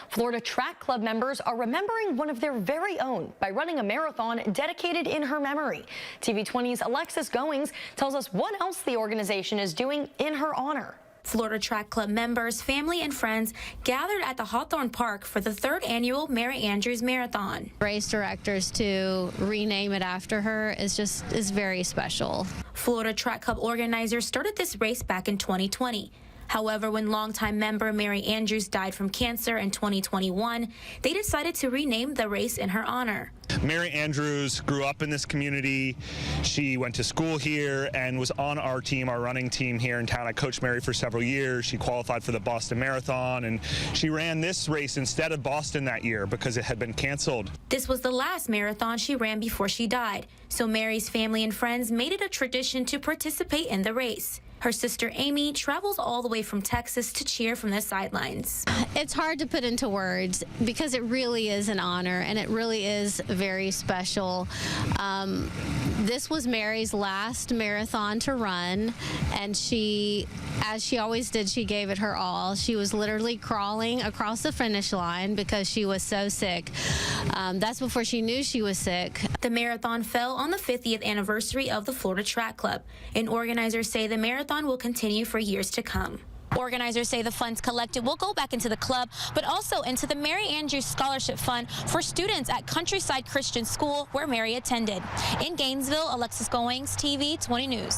Florida Track Club members are remembering one of their very own by running a marathon dedicated in her memory. TV20's Alexis Goings tells us what else the organization is doing in her honor. Florida Track Club members, family, and friends gathered at the Hawthorne Park for the 3rd annual Mary Andrews Marathon. Race directors to rename it after her is very special. Florida Track Club organizers started this race back in 2020. However, when longtime member Mary Andrews died from cancer in 2021, they decided to rename the race in her honor. Mary Andrews grew up in this community. She went to school here and was on our team, our running team here in town. I coached Mary for several years. She qualified for the Boston Marathon, and she ran this race instead of Boston that year because it had been canceled. This was the last marathon she ran before she died, so Mary's family and friends made it a tradition to participate in the race. Her sister Amy travels all the way from Texas to cheer from the sidelines. It's hard to put into words because it really is an honor and it really is very special. This was Mary's last marathon to run, and she, as she always did, she gave it her all. She was literally crawling across the finish line because she was so sick. That's before she knew she was sick. The marathon fell on the 50th anniversary of the Florida Track Club, and organizers say the marathon will continue for years to come. Organizers say the funds collected will go back into the club, but also into the Mary Andrews Scholarship Fund for students at Countryside Christian School, where Mary attended. In Gainesville, Alexis Goings, TV 20 News.